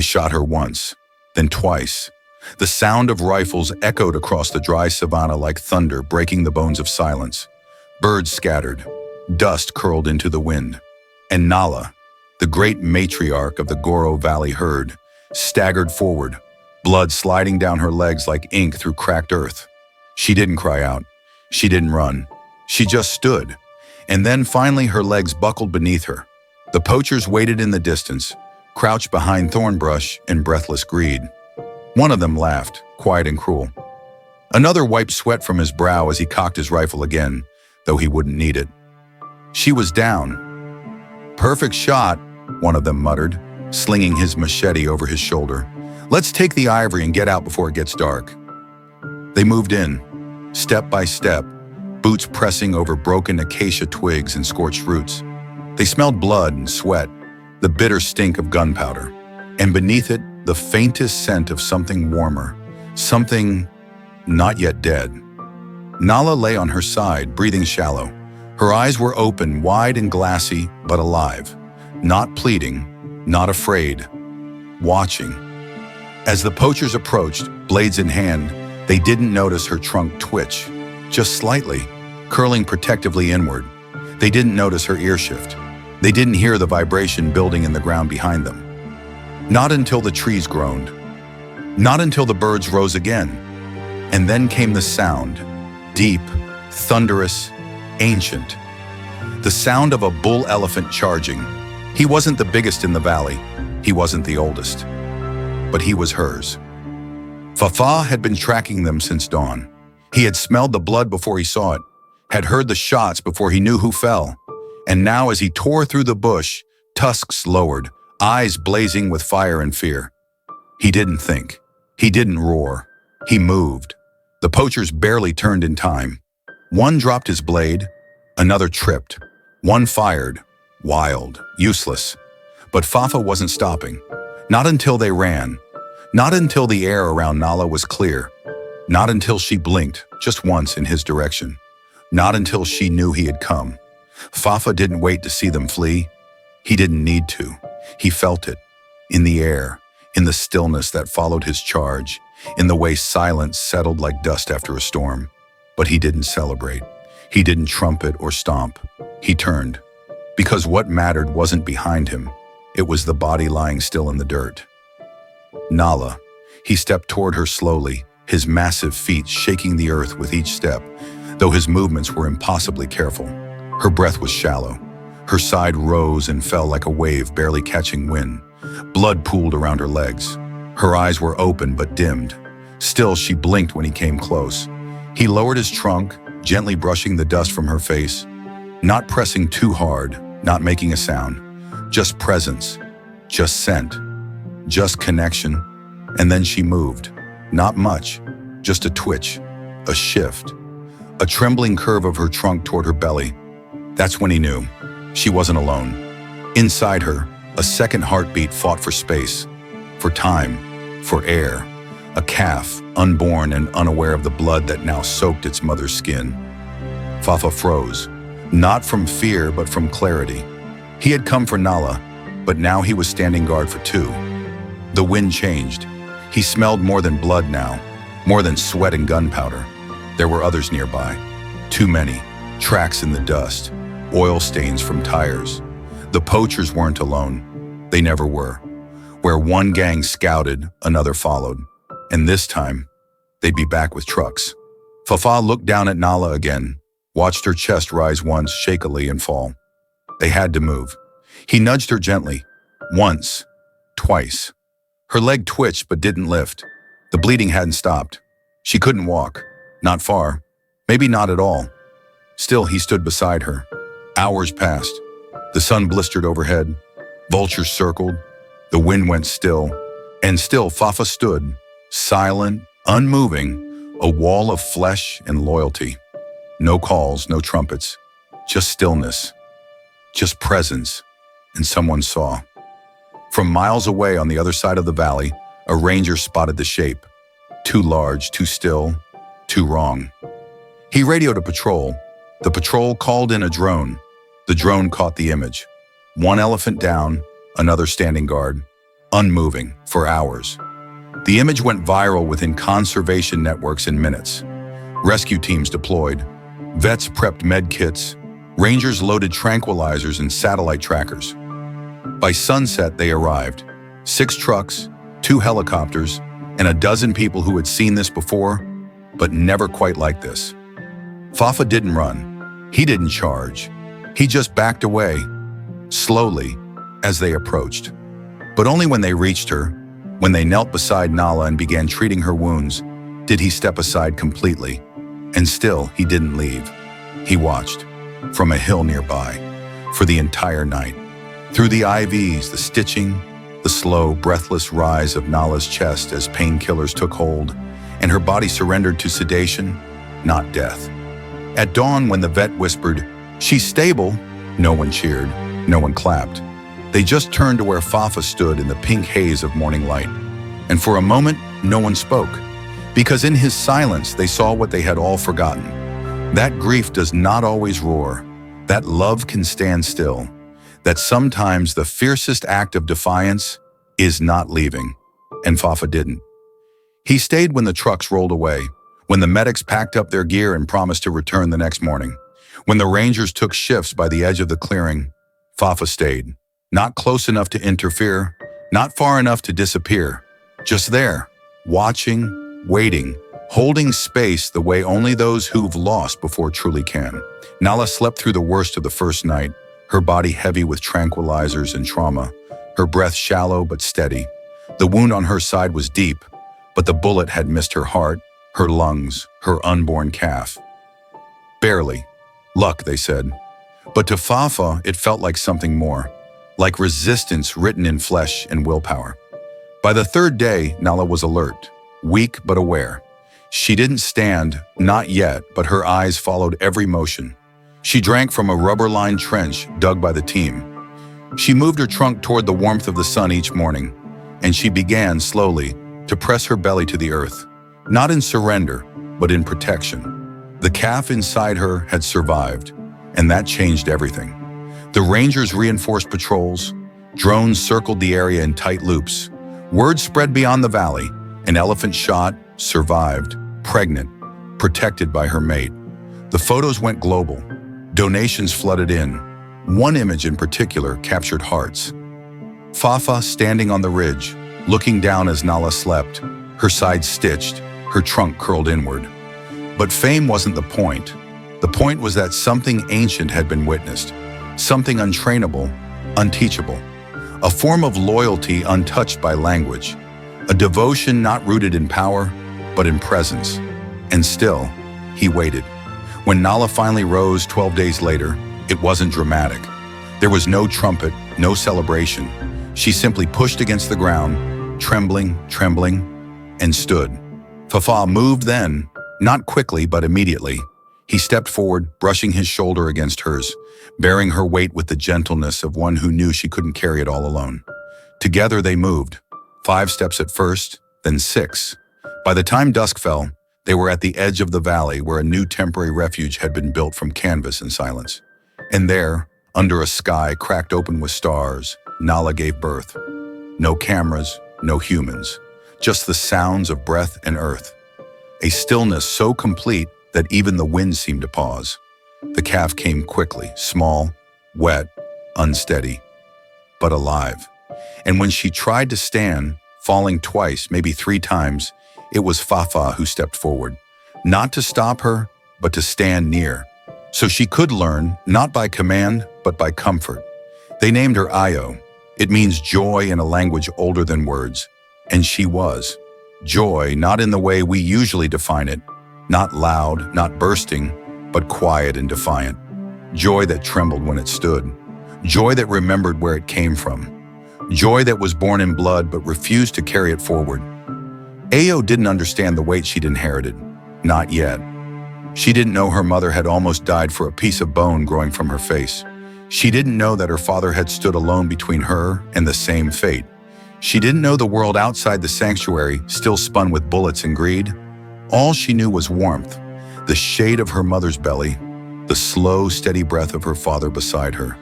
They shot her once, then twice. The sound of rifles echoed across the dry savanna like thunder breaking the bones of silence. Birds scattered, dust curled into the wind. And Nala, the great matriarch of the Goro Valley herd, staggered forward, blood sliding down her legs like ink through cracked earth. She didn't cry out. She didn't run. She just stood. And then finally her legs buckled beneath her. The poachers waited in the distance, crouched behind thorn brush in breathless greed. One of them laughed, quiet and cruel. Another wiped sweat from his brow as he cocked his rifle again, though he wouldn't need it. She was down. "Perfect shot," one of them muttered, slinging his machete over his shoulder. "Let's take the ivory and get out before it gets dark." They moved in, step by step, boots pressing over broken acacia twigs and scorched roots. They smelled blood and sweat, the bitter stink of gunpowder, and beneath it, the faintest scent of something warmer, something not yet dead. Nala lay on her side, breathing shallow. Her eyes were open, wide and glassy, but alive. Not pleading, not afraid, watching. As the poachers approached, blades in hand, they didn't notice her trunk twitch, just slightly, curling protectively inward. They didn't notice her ear shift. They didn't hear the vibration building in the ground behind them. Not until the trees groaned. Not until the birds rose again. And then came the sound, deep, thunderous, ancient. The sound of a bull elephant charging. He wasn't the biggest in the valley. He wasn't the oldest. But he was hers. Fafa had been tracking them since dawn. He had smelled the blood before he saw it, had heard the shots before he knew who fell. And now as he tore through the bush, tusks lowered, eyes blazing with fire and fear. He didn't think. He didn't roar. He moved. The poachers barely turned in time. One dropped his blade, another tripped. One fired, wild, useless. But Fafa wasn't stopping. Not until they ran. Not until the air around Nala was clear. Not until she blinked, just once in his direction. Not until she knew he had come. Fafa didn't wait to see them flee. He didn't need to. He felt it. In the air, in the stillness that followed his charge, in the way silence settled like dust after a storm. But he didn't celebrate. He didn't trumpet or stomp. He turned. Because what mattered wasn't behind him. It was the body lying still in the dirt. Nala. He stepped toward her slowly, his massive feet shaking the earth with each step, though his movements were impossibly careful. Her breath was shallow. Her side rose and fell like a wave barely catching wind. Blood pooled around her legs. Her eyes were open but dimmed. Still, she blinked when he came close. He lowered his trunk, gently brushing the dust from her face. Not pressing too hard, not making a sound. Just presence, just scent, just connection. And then she moved. Not much, just a twitch, a shift, a trembling curve of her trunk toward her belly. That's when he knew. She wasn't alone. Inside her, a second heartbeat fought for space, for time, for air. A calf, unborn and unaware of the blood that now soaked its mother's skin. Fafa froze, not from fear but from clarity. He had come for Nala, but now he was standing guard for two. The wind changed. He smelled more than blood now, more than sweat and gunpowder. There were others nearby. Too many. Tracks in the dust. Oil stains from tires. The poachers weren't alone. They never were. Where one gang scouted, another followed. And this time, they'd be back with trucks. Fafa looked down at Nala again, watched her chest rise once shakily and fall. They had to move. He nudged her gently. Once. Twice. Her leg twitched but didn't lift. The bleeding hadn't stopped. She couldn't walk. Not far. Maybe not at all. Still, he stood beside her. Hours passed. The sun blistered overhead. Vultures circled. The wind went still. And still Fafa stood, silent, unmoving, a wall of flesh and loyalty. No calls, no trumpets. Just stillness. Just presence. And someone saw. From miles away on the other side of the valley, a ranger spotted the shape. Too large, too still, too wrong. He radioed a patrol. The patrol called in a drone. The drone caught the image. One elephant down, another standing guard. unmoving, for hours. The image went viral within conservation networks in minutes. Rescue teams deployed, vets prepped med kits, rangers loaded tranquilizers and satellite trackers. By sunset, they arrived. 6 trucks, 2 helicopters, and a dozen people who had seen this before, but never quite like this. Fafa didn't run. He didn't charge. He just backed away, slowly, as they approached. But only when they reached her, when they knelt beside Nala and began treating her wounds, did he step aside completely. And still, he didn't leave. He watched, from a hill nearby, for the entire night. Through the IVs, the stitching, the slow, breathless rise of Nala's chest as painkillers took hold, and her body surrendered to sedation, not death. At dawn, when the vet whispered, "She's stable," no one cheered, no one clapped. They just turned to where Fafa stood in the pink haze of morning light. And for a moment, no one spoke, because in his silence, they saw what they had all forgotten. That grief does not always roar, that love can stand still, that sometimes the fiercest act of defiance is not leaving. And Fafa didn't. He stayed when the trucks rolled away, when the medics packed up their gear and promised to return the next morning. When the rangers took shifts by the edge of the clearing, Fafa stayed. Not close enough to interfere, not far enough to disappear. Just there, watching, waiting, holding space the way only those who've lost before truly can. Nala slept through the worst of the first night, her body heavy with tranquilizers and trauma, her breath shallow but steady. The wound on her side was deep, but the bullet had missed her heart, her lungs, her unborn calf. Barely. Luck, they said. But to Fafa, it felt like something more, like resistance written in flesh and willpower. By the third day, Nala was alert, weak but aware. She didn't stand, not yet, but her eyes followed every motion. She drank from a rubber-lined trench dug by the team. She moved her trunk toward the warmth of the sun each morning, and she began, slowly, to press her belly to the earth, not in surrender, but in protection. The calf inside her had survived, and that changed everything. The rangers reinforced patrols, drones circled the area in tight loops. Word spread beyond the valley, an elephant shot, survived, pregnant, protected by her mate. The photos went global. Donations flooded in. One image in particular captured hearts. Fafa standing on the ridge, looking down as Nala slept, her side stitched, her trunk curled inward. But fame wasn't the point. The point was that something ancient had been witnessed, something untrainable, unteachable, a form of loyalty untouched by language, a devotion not rooted in power, but in presence. And still, he waited. When Nala finally rose 12 days later, it wasn't dramatic. There was no trumpet, no celebration. She simply pushed against the ground, trembling, and stood. Fafa moved then, not quickly but immediately. He stepped forward, brushing his shoulder against hers, bearing her weight with the gentleness of one who knew she couldn't carry it all alone. Together they moved, 5 steps at first, then 6. By the time dusk fell, they were at the edge of the valley where a new temporary refuge had been built from canvas and silence. And there, under a sky cracked open with stars, Nala gave birth. No cameras, no humans, just the sounds of breath and earth. A stillness so complete that even the wind seemed to pause. The calf came quickly, small, wet, unsteady, but alive. And when she tried to stand, falling twice, maybe 3 times, it was Fafa who stepped forward, not to stop her, but to stand near, so she could learn, not by command, but by comfort. They named her Io. It means joy in a language older than words, and she was. Joy, not in the way we usually define it, not loud, not bursting, but quiet and defiant. Joy that trembled when it stood. Joy that remembered where it came from. Joy that was born in blood but refused to carry it forward. Ao didn't understand the weight she'd inherited. Not yet. She didn't know her mother had almost died for a piece of bone growing from her face. She didn't know that her father had stood alone between her and the same fate. She didn't know the world outside the sanctuary still spun with bullets and greed. All she knew was warmth, the shade of her mother's belly, the slow, steady breath of her father beside her,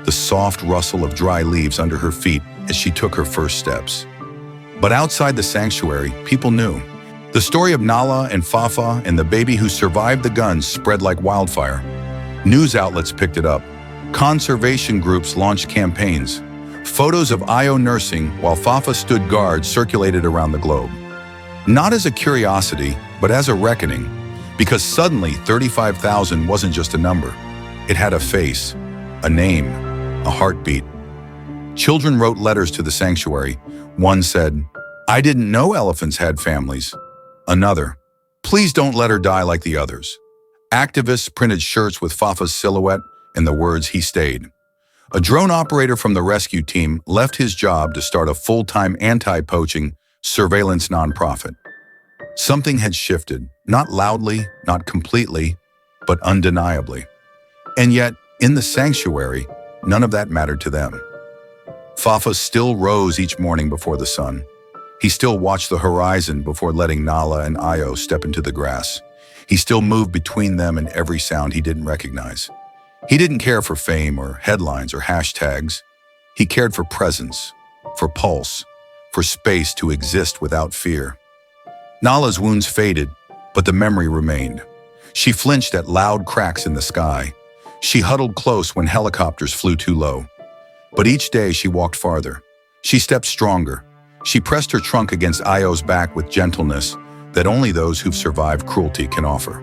the soft rustle of dry leaves under her feet as she took her first steps. But outside the sanctuary, people knew. The story of Nala and Fafa and the baby who survived the guns spread like wildfire. News outlets picked it up. Conservation groups launched campaigns. Photos of Io nursing while Fafa stood guard circulated around the globe. Not as a curiosity, but as a reckoning, because suddenly 35,000 wasn't just a number. It had a face, a name, a heartbeat. Children wrote letters to the sanctuary. One said, "I didn't know elephants had families." Another, "Please don't let her die like the others." Activists printed shirts with Fafa's silhouette and the words, "He stayed." A drone operator from the rescue team left his job to start a full-time anti-poaching surveillance nonprofit. Something had shifted, not loudly, not completely, but undeniably. And yet, in the sanctuary, none of that mattered to them. Fafa still rose each morning before the sun. He still watched the horizon before letting Nala and Io step into the grass. He still moved between them and every sound he didn't recognize. He didn't care for fame or headlines or hashtags. He cared for presence, for pulse, for space to exist without fear. Nala's wounds faded, but the memory remained. She flinched at loud cracks in the sky. She huddled close when helicopters flew too low. But each day she walked farther. She stepped stronger. She pressed her trunk against Io's back with gentleness that only those who've survived cruelty can offer.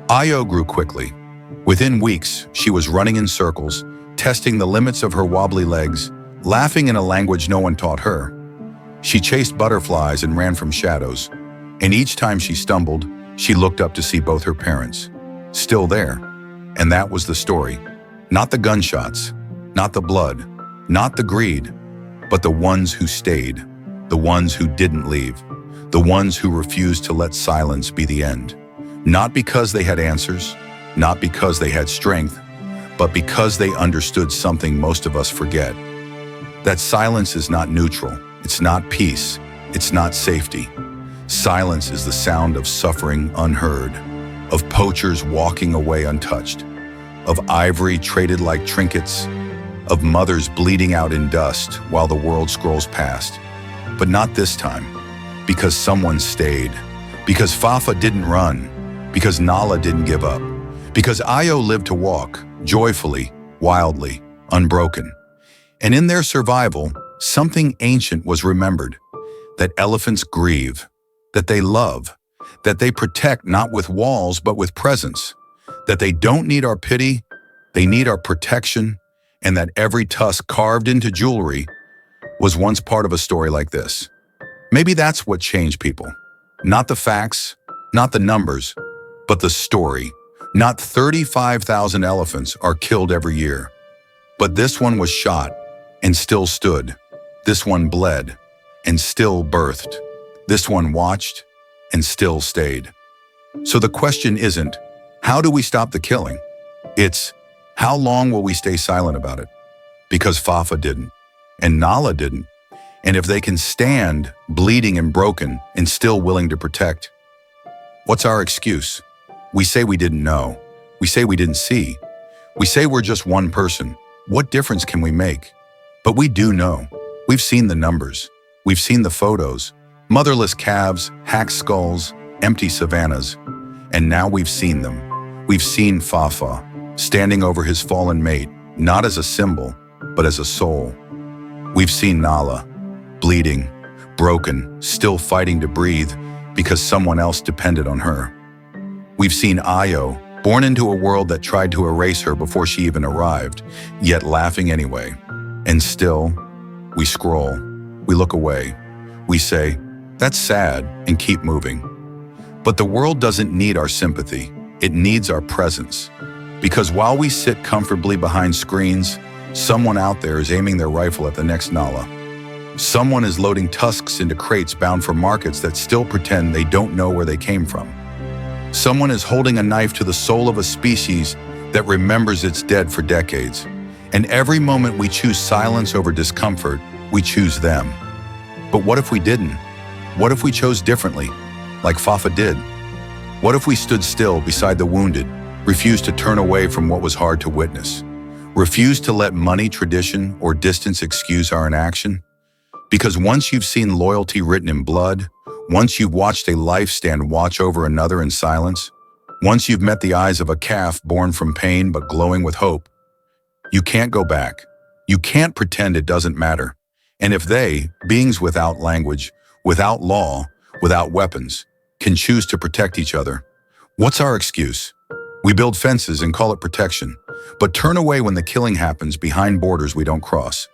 Io grew quickly. Within weeks, she was running in circles, testing the limits of her wobbly legs, laughing in a language no one taught her. She chased butterflies and ran from shadows, and each time she stumbled, she looked up to see both her parents, still there. And that was the story. Not the gunshots, not the blood, not the greed, but the ones who stayed, the ones who didn't leave, the ones who refused to let silence be the end. Not because they had answers, not because they had strength, but because they understood something most of us forget. That silence is not neutral, it's not peace, it's not safety. Silence is the sound of suffering unheard, of poachers walking away untouched, of ivory traded like trinkets, of mothers bleeding out in dust while the world scrolls past. But not this time, because someone stayed, because Fafa didn't run, because Nala didn't give up, because Io lived to walk, joyfully, wildly, unbroken. And in their survival, something ancient was remembered, that elephants grieve, that they love, that they protect not with walls but with presence, that they don't need our pity, they need our protection, and that every tusk carved into jewelry was once part of a story like this. Maybe that's what changed people. Not the facts, not the numbers, but the story. Not 35,000 elephants are killed every year. But this one was shot and still stood. This one bled and still birthed. This one watched and still stayed. So the question isn't, how do we stop the killing? It's, how long will we stay silent about it? Because Fafa didn't, and Nala didn't. And if they can stand, bleeding and broken, and still willing to protect, what's our excuse? We say we didn't know. We say we didn't see. We say we're just one person. What difference can we make? But we do know. We've seen the numbers. We've seen the photos. Motherless calves, hacked skulls, empty savannas. And now we've seen them. We've seen Fafa, standing over his fallen mate, not as a symbol, but as a soul. We've seen Nala, bleeding, broken, still fighting to breathe because someone else depended on her. We've seen Io, born into a world that tried to erase her before she even arrived, yet laughing anyway. And still, we scroll, we look away, we say, that's sad, and keep moving. But the world doesn't need our sympathy, it needs our presence. Because while we sit comfortably behind screens, someone out there is aiming their rifle at the next Nala. Someone is loading tusks into crates bound for markets that still pretend they don't know where they came from. Someone is holding a knife to the soul of a species that remembers it's dead for decades. And every moment we choose silence over discomfort, we choose them. But what if we didn't? What if we chose differently, like Fafa did? What if we stood still beside the wounded, refused to turn away from what was hard to witness? Refuse to let money, tradition, or distance excuse our inaction. Because once you've seen loyalty written in blood, once you've watched a life stand watch over another in silence, once you've met the eyes of a calf born from pain but glowing with hope, you can't go back. You can't pretend it doesn't matter. And if they, beings without language, without law, without weapons, can choose to protect each other, what's our excuse? We build fences and call it protection, but turn away when the killing happens behind borders we don't cross.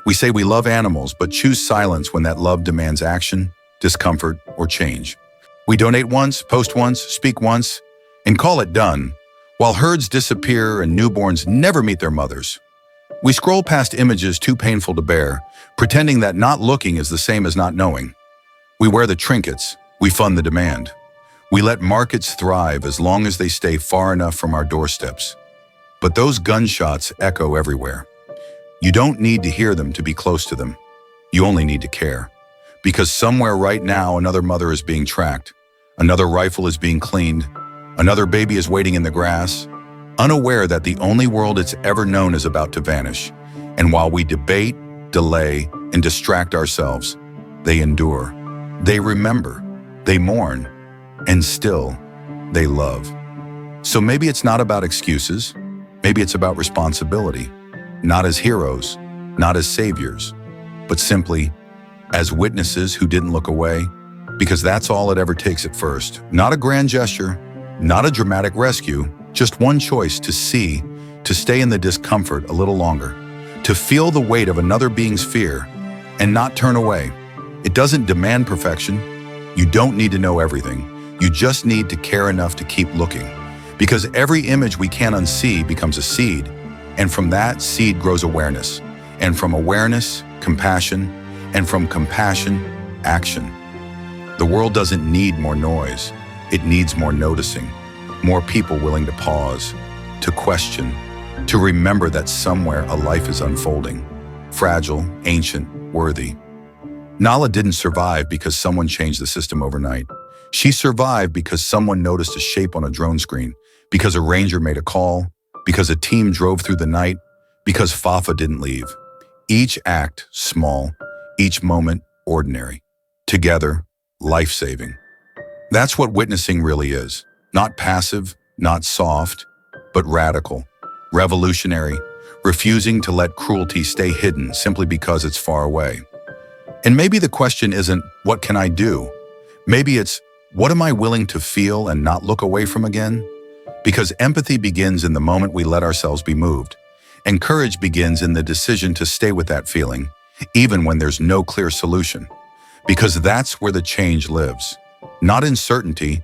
We say we love animals, but choose silence when that love demands action, discomfort, or change. We donate once, post once, speak once, and call it done, while herds disappear and newborns never meet their mothers. We scroll past images too painful to bear, pretending that not looking is the same as not knowing. We wear the trinkets, we fund the demand. We let markets thrive as long as they stay far enough from our doorsteps. But those gunshots echo everywhere. You don't need to hear them to be close to them. You only need to care. Because somewhere right now another mother is being tracked, another rifle is being cleaned, another baby is waiting in the grass, unaware that the only world it's ever known is about to vanish. And while we debate, delay, and distract ourselves, they endure. They remember, they mourn, and still, they love. So maybe it's not about excuses, maybe it's about responsibility, not as heroes, not as saviors, but simply as witnesses who didn't look away, because that's all it ever takes at first. Not a grand gesture, not a dramatic rescue, just one choice to see, to stay in the discomfort a little longer, to feel the weight of another being's fear, and not turn away. It doesn't demand perfection. You don't need to know everything. You just need to care enough to keep looking. Because every image we can't unsee becomes a seed, and from that seed grows awareness. And from awareness, compassion, and from compassion, action. The world doesn't need more noise. It needs more noticing, more people willing to pause, to question, to remember that somewhere a life is unfolding, fragile, ancient, worthy. Nala didn't survive because someone changed the system overnight. She survived because someone noticed a shape on a drone screen, because a ranger made a call, because a team drove through the night, because Fafa didn't leave. Each act, small, each moment, ordinary. Together, life-saving. That's what witnessing really is. Not passive, not soft, but radical, revolutionary, refusing to let cruelty stay hidden simply because it's far away. And maybe the question isn't, what can I do? Maybe it's, what am I willing to feel and not look away from again? Because empathy begins in the moment we let ourselves be moved, and courage begins in the decision to stay with that feeling, even when there's no clear solution. Because that's where the change lives. Not in certainty,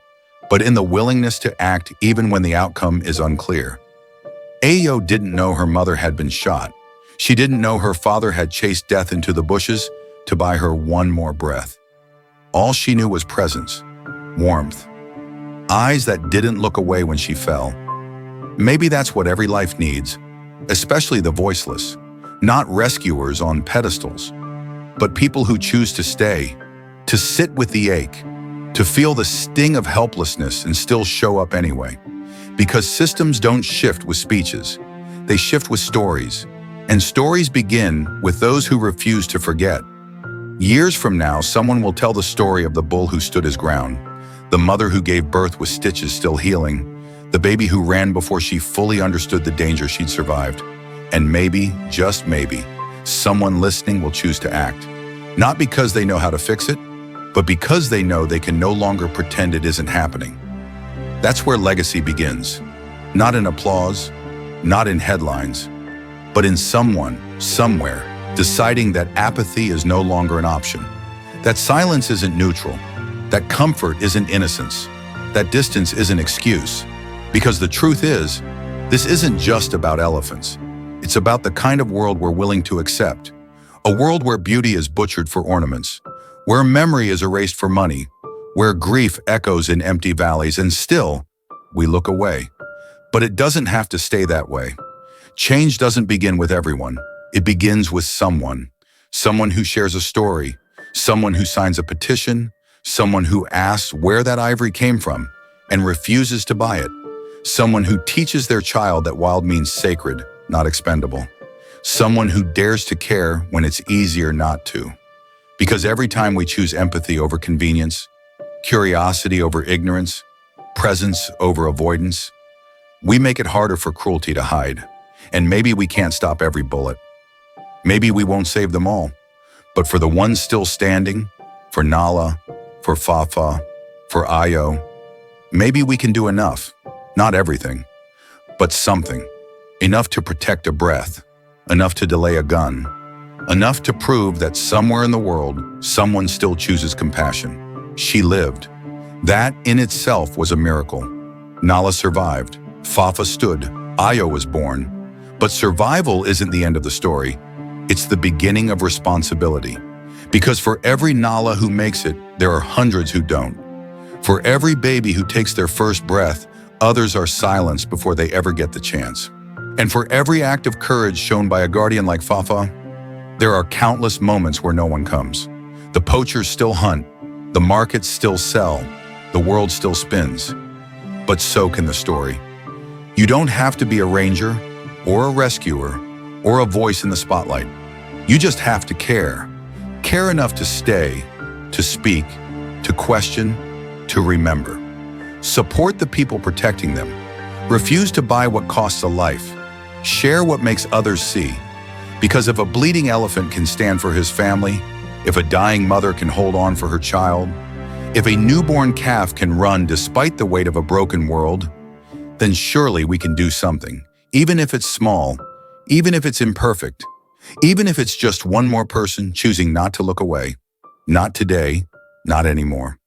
but in the willingness to act even when the outcome is unclear. Ayo didn't know her mother had been shot. She didn't know her father had chased death into the bushes to buy her one more breath. All she knew was presence, warmth, eyes that didn't look away when she fell. Maybe that's what every life needs, especially the voiceless. Not rescuers on pedestals, but people who choose to stay, to sit with the ache, to feel the sting of helplessness and still show up anyway. Because systems don't shift with speeches, they shift with stories. And stories begin with those who refuse to forget. Years from now, someone will tell the story of the bull who stood his ground, the mother who gave birth with stitches still healing, the baby who ran before she fully understood the danger she'd survived. And maybe, just maybe, someone listening will choose to act. Not because they know how to fix it, but because they know they can no longer pretend it isn't happening. That's where legacy begins. Not in applause, not in headlines, but in someone, somewhere, deciding that apathy is no longer an option, that silence isn't neutral, that comfort isn't innocence, that distance isn't excuse. Because the truth is, this isn't just about elephants. It's about the kind of world we're willing to accept. A world where beauty is butchered for ornaments, where memory is erased for money, where grief echoes in empty valleys, and still, we look away. But it doesn't have to stay that way. Change doesn't begin with everyone. It begins with someone. Someone who shares a story, someone who signs a petition, someone who asks where that ivory came from and refuses to buy it, someone who teaches their child that wild means sacred, not expendable. Someone who dares to care when it's easier not to. Because every time we choose empathy over convenience, curiosity over ignorance, presence over avoidance, we make it harder for cruelty to hide. And maybe we can't stop every bullet. Maybe we won't save them all. But for the ones still standing, for Nala, for Fafa, for Ayo, maybe we can do enough. Not everything, but something. Enough to protect a breath, enough to delay a gun, enough to prove that somewhere in the world, someone still chooses compassion. She lived. That in itself was a miracle. Nala survived. Fafa stood. Ayo was born. But survival isn't the end of the story. It's the beginning of responsibility. Because for every Nala who makes it, there are hundreds who don't. For every baby who takes their first breath, others are silenced before they ever get the chance. And for every act of courage shown by a guardian like Fafa, there are countless moments where no one comes. The poachers still hunt, the markets still sell, the world still spins. But so can the story. You don't have to be a ranger, or a rescuer, or a voice in the spotlight. You just have to care. Care enough to stay, to speak, to question, to remember. Support the people protecting them. Refuse to buy what costs a life. Share what makes others see. Because if a bleeding elephant can stand for his family, if a dying mother can hold on for her child, if a newborn calf can run despite the weight of a broken world, then surely we can do something, even if it's small, even if it's imperfect, even if it's just one more person choosing not to look away. Not today, not anymore.